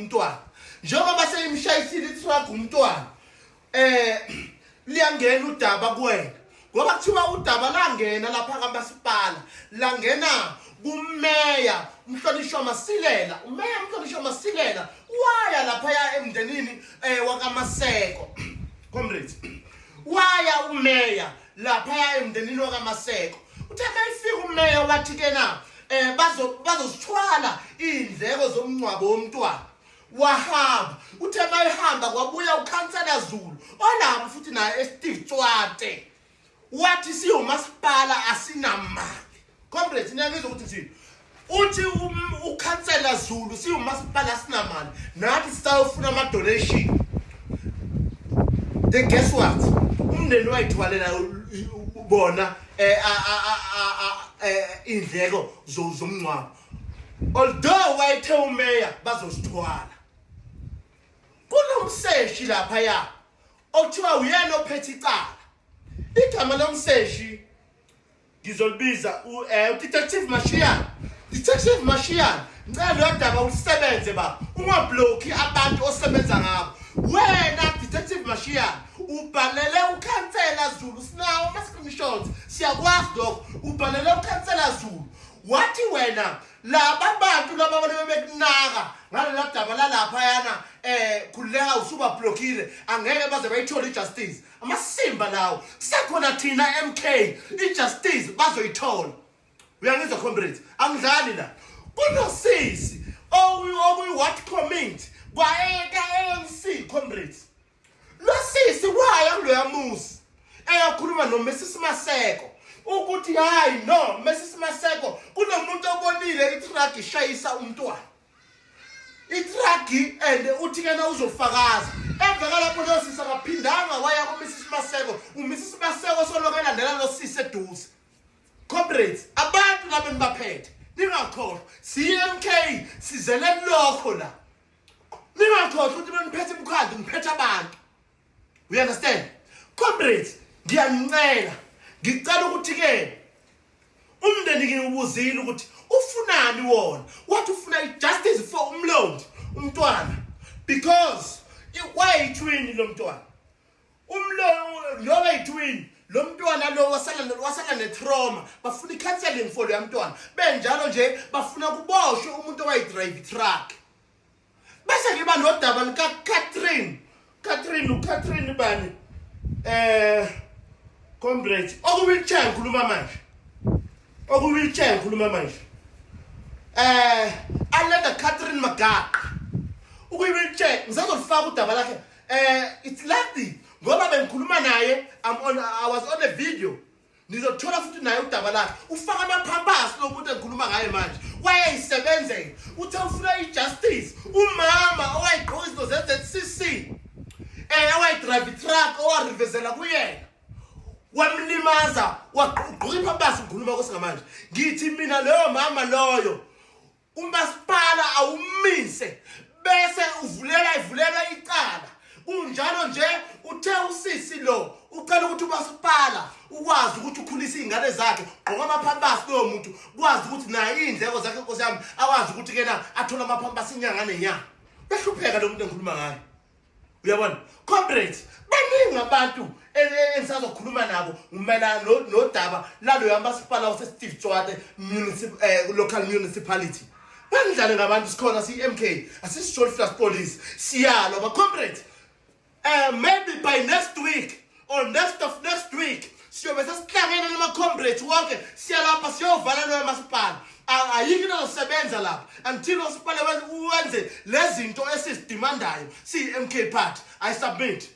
umntwana njengoba seyimshayisile itruck umntwana liyangena udaba kuwena ngoba kuthiwa udaba langena lapha kamasipala langena kumeya umhlonishwa Masilela umeya umhlonishwa Masilela waya lapha ya emndenini wakaMaseko comrades waya umeya lapha ya emndenini wakaMaseko uthe mayifika umeya wathi ke na bazosithwala indleko zomncwabo womntwana wahamba uthe mayihamba kwabuya ukhansela Zulu olapha futhi naye Steve Tshwate wathi siyomasipala asinamali comrades niyangizwa ukuthi nje uthi ukhansela Zulu siyomasipala asinamali nathi sisayofuna ama donation then guess what umndeni wayithwalela bona indleko zomncwabo although wayethe umeya bazosithwala kunomseshi lapha ya okuthiwa uyena ophethe icala igama lomseshi ngizolibiza Detective Mashiyan Detective Mashiyan ngicela lo daba usebenze ba ungablock abantu osebenza ngabo wena Detective Mashiyan ubhalele ukhansela Zulu sinawo ama screenshots siyakwazi lokho ubhalele ukhansela Zulu wathi wena laba bantu laba bekunaka ngalela daba lalapha yana khuleka usuba blockile angeke baze bayithola ijustice amasimba lawo kusekhona thina MK ijustice bazoyithola uyangizwa comrades angidlali la kunosisi what comment kwaeka ANC comrades lo sisi waya kuloya musi eyakhuluma no Mrs Maseko ukuthi hayi no Mrs Maseko kunomuntu obonile itruck ishayisa umntwana itruck and uthi kena uzofakaza emva lapho lo sisi akaphindanga waya ku Mrs Maseko uMrs Maseko solokela ndela lo sisi eduze comrades abantu labe ngibaphethe ningakhohlwa CMK sizele lokho la ningakhohlwa ukuthi beniphethe imkhandi ngiphethe abantu we understand comrades ngicela ukuthi ke umndeni ngibuzile ukuthi ufunani wona wathi ufuna ijustice for umlondi umntwana because why twin lo mntwana umlondi lo way twin lo mntwana lo wasala netrauma bafuna icounseling for lo mntwana benjalo nje bafuna kuboshwe umuntu owayidrive truck bese ngiba nodaba lika Catherine bani comrade okuwheelchair ngikhuluma manje alenda Catherine Magaqa ukuwheelchair ngizazolifaka udaba lakhe it's like ngoba bengikhuluma naye I was on a video nizothola futhi naye udaba lakhe ufaka amaphampasi lomuntu engikhuluma ngaye manje wayeyisebenzela uthe ufuna ijustice umama owayigqoka izinto ze-ZCC owayidrive truck owarevezela kuyena wamlimaza wagqoka iphampasi ngikhuluma kosingamanje ngithi mina leyo mama loyo umasipala awumise bese ivulela icala unjalo nje uthe usisi lo ucela ukuthi umasipala ukwazi ukuthi ukhulise izingane zakhe gqoka amaphampasi lo muntu ukwazi ukuthi naye indleko zakhe Nkosi yami akwazi ukuthi kena athola amaphampasi inyanga nenyanga behlupheka lo muntu engikhuluma ngaye uyabona comrades baningi abantu engisazokhuluma nabo umelana nodaba lalo yamasipala wase Steve Tshwate local municipality bangidlale ngabantu sikhona siMK asisijol flash police siyalo ba comrades maybe by next week or next week siyobe sesihlangene nama comrades wonke siyalapha siyovala lo yamasipala ayikho nosebenza lapha until umasipala wenze lezinto esizidemandayo siMK party I submit